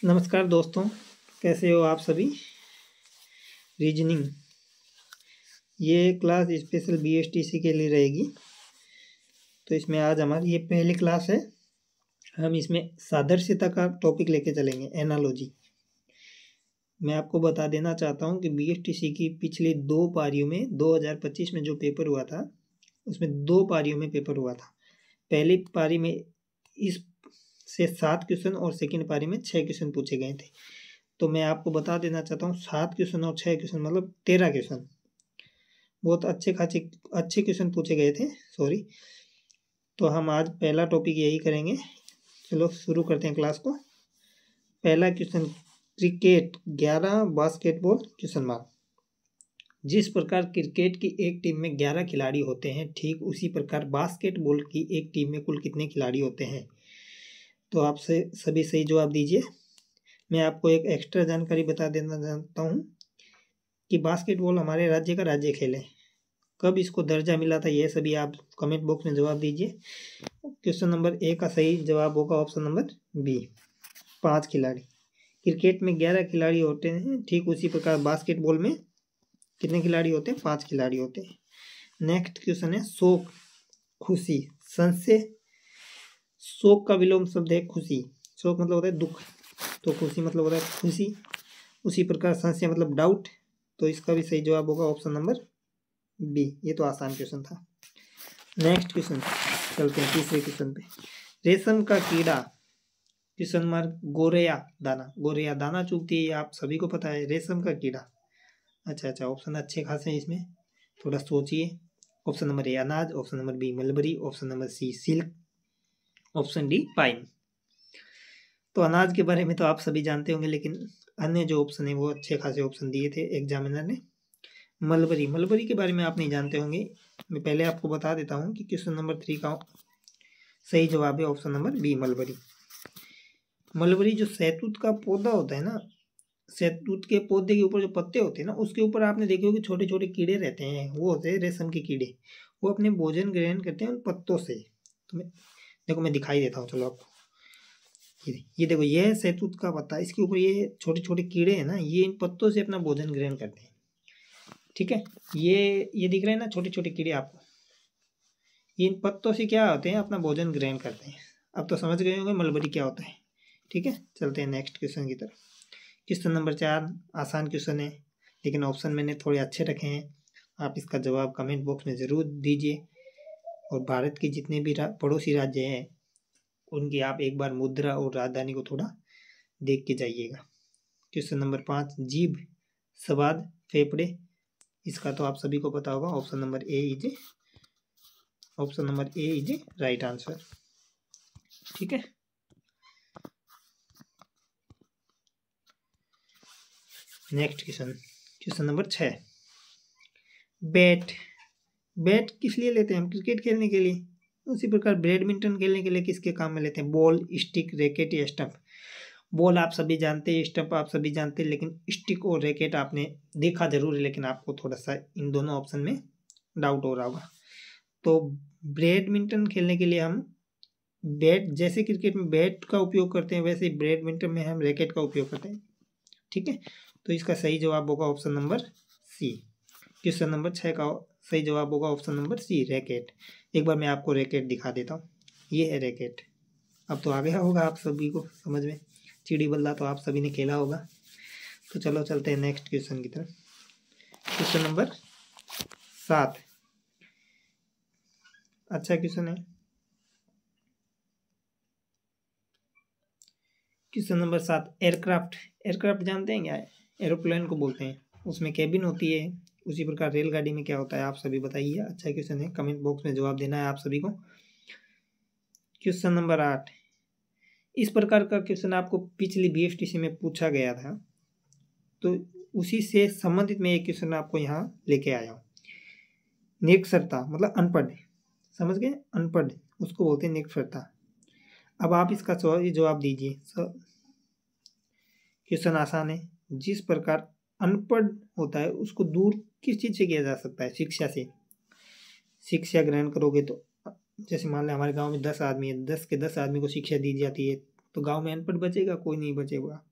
नमस्कार दोस्तों, कैसे हो आप सभी। रीजनिंग ये क्लास स्पेशल बीएसटीसी के लिए रहेगी। तो इसमें आज हमारी ये पहली क्लास है। हम इसमें सादृश्यता का टॉपिक लेके चलेंगे, एनालॉजी। मैं आपको बता देना चाहता हूँ कि बीएसटीसी की पिछली 2 पारियों में 2025 में जो पेपर हुआ था उसमें 2 पारियों में पेपर हुआ था। पहली पारी में इस से 7 क्वेश्चन और सेकंड पारी में 6 क्वेश्चन पूछे गए थे। तो मैं आपको बता देना चाहता हूँ 7 क्वेश्चन और 6 क्वेश्चन मतलब 13 क्वेश्चन बहुत अच्छे क्वेश्चन पूछे गए थे। सॉरी। तो हम आज पहला टॉपिक यही करेंगे। चलो शुरू करते हैं क्लास को। पहला question, cricket 11 basketball question mark. जिस प्रकार क्रिकेट की एक टीम में 11 खिलाड़ी होते हैं, ठीक उसी प्रकार बास्केटबॉल की एक टीम में कुल कितने खिलाड़ी होते हैं। तो आपसे सभी सही जवाब दीजिए। मैं आपको एक एक्स्ट्रा जानकारी बता देना चाहता हूँ कि बास्केटबॉल हमारे राज्य का राज्य खेल है। कब इसको दर्जा मिला था यह सभी आप कमेंट बॉक्स में जवाब दीजिए। क्वेश्चन नंबर ए का सही जवाब होगा ऑप्शन नंबर बी, 5 खिलाड़ी। क्रिकेट में 11 खिलाड़ी होते हैं, ठीक उसी प्रकार बास्केटबॉल में कितने खिलाड़ी होते हैं, 5 खिलाड़ी होते हैं। नेक्स्ट क्वेश्चन है शोक, खुशी, संशय। शोक का विलोम शब्द है खुशी। शोक मतलब होता है दुख, तो खुशी मतलब होता है खुशी। उसी प्रकार संशय मतलब डाउट। तो इसका भी सही जवाब होगा ऑप्शन नंबर बी। ये तो आसान क्वेश्चन था। नेक्स्ट क्वेश्चन चलते हैं तीसरे क्वेश्चन पे। रेशम का कीड़ा क्वेश्चन मार्क गोरेया दाना। गोरेया दाना चुगती है, ये आप सभी को पता है। रेशम का कीड़ा, अच्छा ऑप्शन अच्छे खासे हैं इसमें, थोड़ा सोचिए। ऑप्शन नंबर ए अनाज, option number B mulberry, option number C silk, option D pine. तो अनाज के बारे में तो आप सभी जानते होंगे, लेकिन अन्य जो ऑप्शन है वो अच्छे खासे ऑप्शन दिए थे एग्जामिनर ने। मलबरी के बारे में आप नहीं जानते होंगे। मैं पहले आपको बता देता हूँ कि क्वेश्चन नंबर 3 का सही जवाब है option number B mulberry. Mulberry जो शहतूत का पौधा होता है ना, शहतूत के पौधे के ऊपर जो पत्ते होते हैं ना, उसके ऊपर आपने देखे होंगे छोटे छोटे कीड़े रहते हैं, वो होते हैं रेशम के कीड़े। वो अपने भोजन ग्रहण करते हैं उन पत्तों से। तो मैं दिखाई देता हूँ, चलो आपको। ये देखो, ये है शहतूत का पत्ता, इसके ऊपर ये छोटे छोटे कीड़े हैं ना, ये इन पत्तों से अपना भोजन ग्रहण करते हैं। ठीक है, ये दिख रहे हैं ना छोटे छोटे कीड़े आपको, ये इन पत्तों से क्या होते हैं, अपना भोजन ग्रहण करते हैं। अब तो समझ गए होंगे मलबरी क्या होता है। ठीक है, चलते हैं नेक्स्ट क्वेश्चन की तरफ। क्वेश्चन नंबर 4 आसान क्वेश्चन है, लेकिन ऑप्शन मैंने थोड़े अच्छे रखे हैं। आप इसका जवाब कमेंट बॉक्स में ज़रूर दीजिए। और भारत के जितने भी पड़ोसी राज्य हैं उनकी आप एक बार मुद्रा और राजधानी को थोड़ा देख के जाइएगा। क्वेश्चन नंबर 5, जीभ, स्वाद, फेफड़े। इसका तो आप सभी को पता होगा, option number A is right answer. ठीक है, नेक्स्ट क्वेश्चन नंबर 6, बैट किस लिए लेते हैं हम, क्रिकेट खेलने के लिए। उसी प्रकार बैडमिंटन खेलने के लिए किसके काम में लेते हैं, बॉल, स्टिक, रैकेट या स्टंप। बॉल आप सभी जानते हैं, स्टंप आप सभी जानते हैं, लेकिन स्टिक और रैकेट आपने देखा जरूर है, लेकिन आपको थोड़ा सा इन दोनों ऑप्शन में डाउट हो रहा होगा। तो बैडमिंटन खेलने के लिए हम बैट, जैसे क्रिकेट में बैट का उपयोग करते हैं वैसे बैडमिंटन में हम रैकेट का उपयोग करते हैं। ठीक है, तो इसका सही जवाब होगा option number C. Question number 6 का सही जवाब होगा ऑप्शन नंबर सी, रैकेट। एक बार मैं आपको रैकेट दिखा देता हूँ, ये है रैकेट। अब तो आ गया होगा आप सभी को समझ में, चिड़ी बल्ला तो आप सभी ने खेला होगा। तो चलो चलते हैं नेक्स्ट क्वेश्चन की तरफ। क्वेश्चन नंबर 7 अच्छा क्वेश्चन है। क्वेश्चन नंबर 7, एयरक्राफ्ट जानते हैं क्या है, एरोप्लेन को बोलते हैं, उसमें कैबिन होती है। उसी प्रकार रेलगाड़ी में क्या होता है आप सभी बताइए। अच्छा क्वेश्चन है, कमेंट बॉक्स में जवाब देना है आप सभी को। क्वेश्चन नंबर 8, इस प्रकार का क्वेश्चन आपको पिछली बीएसटीसी में पूछा गया था, तो उसी से संबंधित मैं एक क्वेश्चन आपको यहाँ लेके आया हूँ। निरक्षरता मतलब अनपढ़, समझ गए, अनपढ़ उसको बोलते हैं निरक्षरता। अब आप इसका जवाब दीजिए। क्वेश्चन आसान है। जिस प्रकार अनपढ़ होता है उसको दूर किस चीज़ से किया जा सकता है, शिक्षा से। शिक्षा ग्रहण करोगे तो, जैसे मान लें हमारे गांव में 10 आदमी है, 10 के 10 आदमी को शिक्षा दी जाती है, तो गांव में अनपढ़ बचेगा? कोई नहीं बचेगा।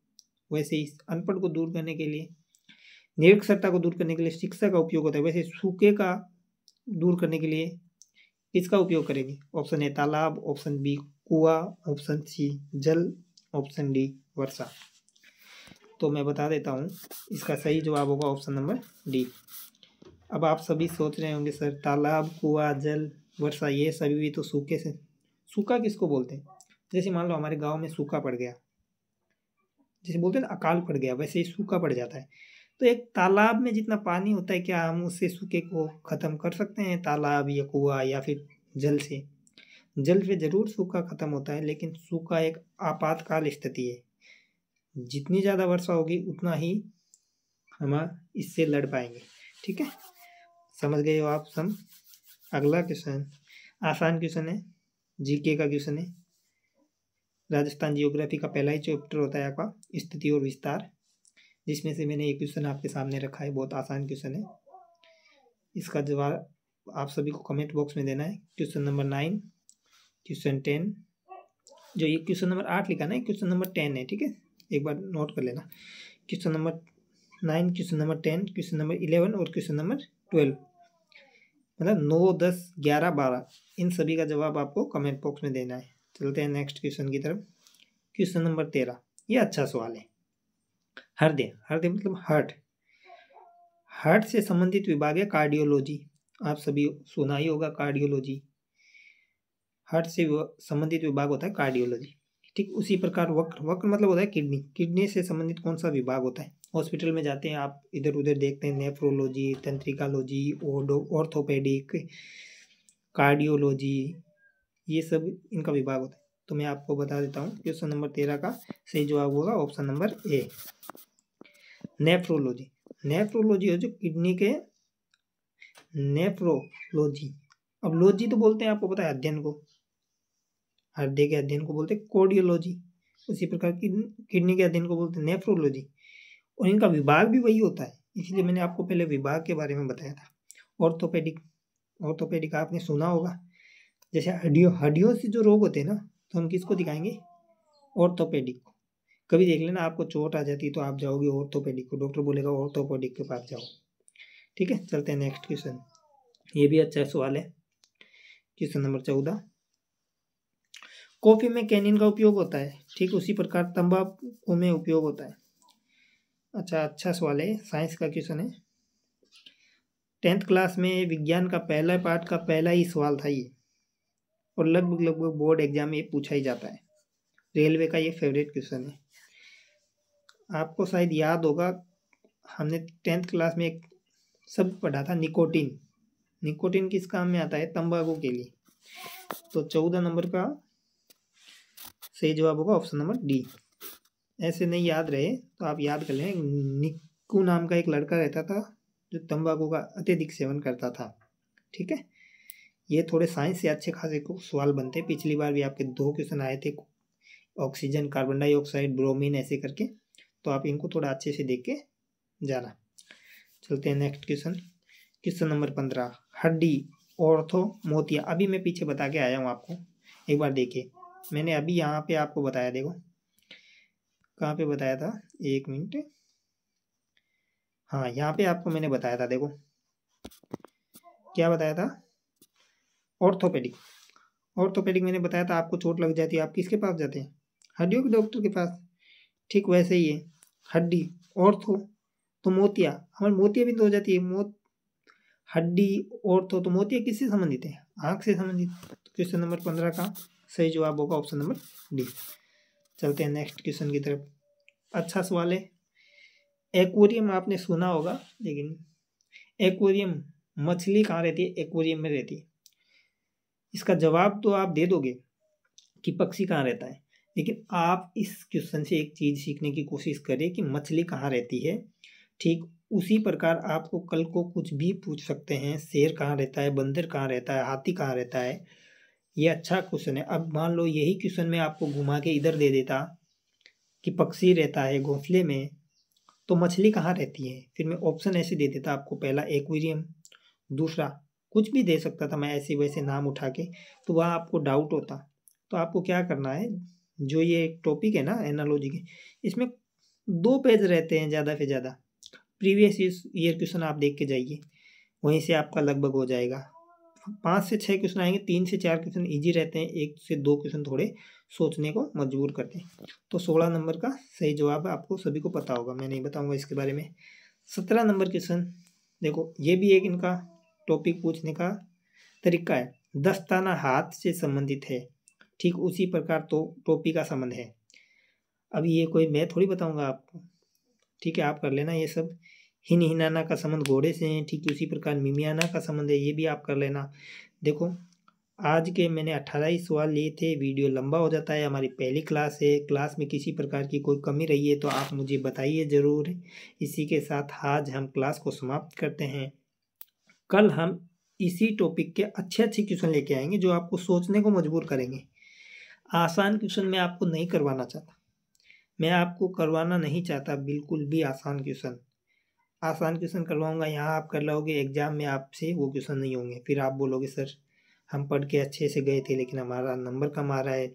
वैसे ही अनपढ़ को दूर करने के लिए, निरक्षरता को दूर करने के लिए शिक्षा का उपयोग होता है, वैसे सूखे का दूर करने के लिए किसका उपयोग करेंगे? ऑप्शन ए तालाब, ऑप्शन बी कुआं, ऑप्शन सी जल, ऑप्शन डी वर्षा। तो मैं बता देता हूँ, इसका सही जवाब होगा ऑप्शन नंबर डी। अब आप सभी सोच रहे होंगे सर तालाब, कुआं, जल, वर्षा ये सभी भी तो सूखे से, सूखा किसको बोलते हैं? जैसे मान लो हमारे गांव में सूखा पड़ गया, जैसे बोलते हैं ना अकाल पड़ गया, वैसे ही सूखा पड़ जाता है। तो एक तालाब में जितना पानी होता है, क्या हम उससे सूखे को खत्म कर सकते हैं? तालाब या कुआं या फिर जल से? जल से जरूर सूखा खत्म होता है, लेकिन सूखा एक आपातकाल स्थिति है। जितनी ज़्यादा वर्षा होगी उतना ही हम इससे लड़ पाएंगे। ठीक है, समझ गए हो आप सब? अगला क्वेश्चन आसान क्वेश्चन है, जीके का क्वेश्चन है। राजस्थान जियोग्राफी का पहला ही चैप्टर होता है आपका स्थिति और विस्तार, जिसमें से मैंने एक क्वेश्चन आपके सामने रखा है, बहुत आसान क्वेश्चन है। इसका जवाब आप सभी को कमेंट बॉक्स में देना है। क्वेश्चन नंबर 9, क्वेश्चन 10, जो ये क्वेश्चन नंबर 8 लिखा ना, क्वेश्चन नंबर 10 है। ठीक है, एक बार नोट कर लेना। Question number 9, question number 10, question number 11 और क्वेश्चन नंबर 12, मतलब 9, 10, 11, 12, इन सभी का जवाब आपको कमेंट बॉक्स में देना है। चलते हैं नेक्स्ट क्वेश्चन की तरफ। क्वेश्चन नंबर 13, ये अच्छा सवाल है। हृदय, हृदय मतलब हार्ट से संबंधित विभाग है कार्डियोलॉजी। आप सभी सुना ही होगा कार्डियोलॉजी, हार्ट से संबंधित विभाग होता है कार्डियोलॉजी। ठीक उसी प्रकार वक्र मतलब होता है किडनी, किडनी से संबंधित कौन सा विभाग होता है? हॉस्पिटल में जाते हैं आप, इधर उधर देखते हैं, नेफ्रोलॉजी, तंत्रिकालॉजी, ऑर्थोपेडिक, कार्डियोलॉजी, ये सब इनका विभाग होता है। तो मैं आपको बता देता हूँ, क्वेश्चन नंबर 13 का सही जवाब होगा ऑप्शन नंबर ए, नेफ्रोलॉजी। नेफ्रोलॉजी है जो किडनी के, नेफ्रोलॉजी। अब लॉजी तो बोलते हैं, आपको पता है अध्ययन को, हृदय के अध्ययन को बोलते हैं कार्डियोलॉजी, उसी प्रकार किडनी के अध्ययन को बोलते हैं नेफ्रोलॉजी, और इनका विभाग भी वही होता है, इसलिए मैंने आपको पहले विभाग के बारे में बताया था। ऑर्थोपेडिक, ऑर्थोपेडिक आपने सुना होगा, जैसे हड्डियों से जो रोग होते हैं ना, तो हम किसको दिखाएंगे? ऑर्थोपेडिक को। कभी देख लेना आपको चोट आ जाती है तो आप जाओगे ऑर्थोपेडिक को, डॉक्टर बोलेगा ऑर्थोपेडिक के पास जाओ। ठीक है, चलते हैं नेक्स्ट क्वेश्चन, ये भी अच्छा सवाल है। क्वेश्चन नंबर 14, कॉफी में कैनिन का उपयोग होता है, ठीक उसी प्रकार तंबाकू में उपयोग होता है। अच्छा सवाल है, साइंस का क्वेश्चन है। 10th क्लास में विज्ञान का पहला पार्ट का पहला ही सवाल था ये, और लगभग बोर्ड एग्जाम में ये पूछा ही जाता है। रेलवे का ये फेवरेट क्वेश्चन है। आपको शायद याद होगा, हमने 10th क्लास में एक शब्द पढ़ा था निकोटीन। निकोटीन किस काम में आता है? तंबाकू के लिए। तो 14 नंबर का सही जवाब होगा ऑप्शन नंबर डी। ऐसे नहीं याद रहे तो आप याद कर लें, निक्कू नाम का एक लड़का रहता था जो तंबाकू का अत्यधिक सेवन करता था। ठीक है, ये थोड़े साइंस से अच्छे खासे सवाल बनते। पिछली बार भी आपके 2 क्वेश्चन आए थे, ऑक्सीजन, कार्बन डाइऑक्साइड, ब्रोमीन, ऐसे करके, तो आप इनको थोड़ा अच्छे से देख के जाना। चलते हैं नेक्स्ट क्वेश्चन, क्वेश्चन नंबर 15, हड्डी, ऑर्थो, मोतिया। अभी मैं पीछे बता के आया हूँ आपको, एक बार देखिए, मैंने अभी यहाँ पे आपको बताया, देखो कहाँ पे बताया था, 1 मिनट, हाँ यहाँ पे आपको मैंने बताया था, देखो क्या बताया था, ऑर्थोपेडिक। ऑर्थोपेडिक मैंने बताया था, आपको चोट लग जाती है आप किसके पास जाते हैं? हड्डियों के डॉक्टर के पास। ठीक वैसे ही है, हड्डी, ऑर्थो, तो मोतिया, हमारे मोतिया भी तो हो जाती है, हड्डी, ऑर्थो, तो मोतिया किससे संबंधित है? आँख से संबंधित। तो क्वेश्चन नंबर 15 का सही जवाब होगा ऑप्शन नंबर डी। चलते हैं नेक्स्ट क्वेश्चन की तरफ। अच्छा सवाल है, एक्वेरियम आपने सुना होगा, लेकिन एक्वेरियम, मछली कहाँ रहती है? एक्वेरियम में रहती है। इसका जवाब तो आप दे दोगे कि पक्षी कहाँ रहता है, लेकिन आप इस क्वेश्चन से एक चीज़ सीखने की कोशिश करें कि मछली कहाँ रहती है। ठीक उसी प्रकार आपको कल को कुछ भी पूछ सकते हैं, शेर कहाँ रहता है, बंदर कहाँ रहता है, हाथी कहाँ रहता है। ये अच्छा क्वेश्चन है। अब मान लो यही क्वेश्चन मैं आपको घुमा के इधर दे देता कि पक्षी रहता है घोंसले में, तो मछली कहाँ रहती है, फिर मैं ऑप्शन ऐसे दे देता आपको, पहला एक्वेरियम, दूसरा कुछ भी दे सकता था मैं ऐसे वैसे नाम उठा के, तो वहाँ आपको डाउट होता। तो आपको क्या करना है, जो ये टॉपिक है ना एनालॉजी के, इसमें 2 पेज रहते हैं ज़्यादा से ज़्यादा। प्रीवियस ईयर क्वेश्चन आप देख के जाइए, वहीं से आपका लगभग हो जाएगा। 5 से 6 क्वेश्चन आएंगे, 3 से 4 क्वेश्चन इजी रहते हैं, 1 से 2 क्वेश्चन थोड़े सोचने को मजबूर करते हैं। तो 16 नंबर का सही जवाब आपको सभी को पता होगा, मैं नहीं बताऊंगा इसके बारे में। 17 नंबर क्वेश्चन देखो, ये भी एक इनका टॉपिक पूछने का तरीका है। दस्ताना हाथ से संबंधित है, ठीक उसी प्रकार तो टोपी का संबंध है। अब ये कोई मैं थोड़ी बताऊंगा आपको, ठीक है, आप कर लेना ये सब। हिनाना का संबंध घोड़े से है, ठीक उसी प्रकार मिमियाना का संबंध है, ये भी आप कर लेना। देखो आज के मैंने 18 ही सवाल लिए थे, वीडियो लंबा हो जाता है, हमारी पहली क्लास है, क्लास में किसी प्रकार की कोई कमी रही है तो आप मुझे बताइए ज़रूर। इसी के साथ आज हम क्लास को समाप्त करते हैं। कल हम इसी टॉपिक के अच्छे क्वेश्चन लेके आएंगे जो आपको सोचने को मजबूर करेंगे। आसान क्वेश्चन मैं आपको नहीं करवाना चाहता, मैं आपको करवाना नहीं चाहता बिल्कुल भी आसान क्वेश्चन। आसान क्वेश्चन करवाऊंगा, यहाँ आप कर लोगे, एग्जाम में आपसे वो क्वेश्चन नहीं होंगे, फिर आप बोलोगे सर हम पढ़ के अच्छे से गए थे लेकिन हमारा नंबर कम आ रहा है।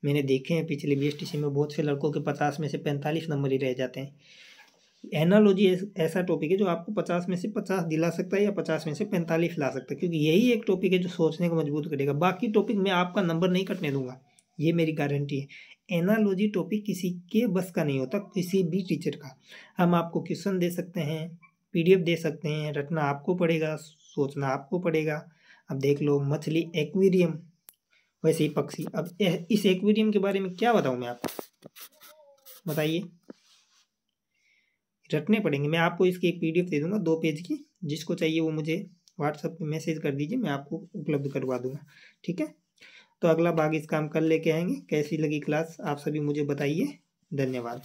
मैंने देखे हैं पिछले BSTC में बहुत से लड़कों के 50 में से 45 नंबर ही रह जाते हैं। एनालॉजी ऐसा टॉपिक है जो आपको 50 में से 50 दिला सकता है या 50 में से 45 ला सकता है, क्योंकि यही एक टॉपिक है जो सोचने को मजबूत करेगा। बाकी टॉपिक में आपका नंबर नहीं कटने दूंगा, ये मेरी गारंटी है। एनालॉजी टॉपिक किसी के बस का नहीं होता, किसी भी टीचर का। हम आपको क्वेश्चन दे सकते हैं, PDF दे सकते हैं, रटना आपको पड़ेगा, सोचना आपको पड़ेगा। अब देख लो मछली एक्वेरियम, वैसे ही पक्षी। अब इस एक्वेरियम के बारे में क्या बताऊं मैं आपको, बताइए। रटने पड़ेंगे, मैं आपको इसकी एक PDF दे दूंगा 2 पेज की, जिसको चाहिए वो मुझे WhatsApp पे मैसेज कर दीजिए, मैं आपको उपलब्ध करवा दूंगा, ठीक है। तो अगला भाग इसका हम कल लेके आएंगे। कैसी लगी क्लास आप सभी मुझे बताइए। धन्यवाद।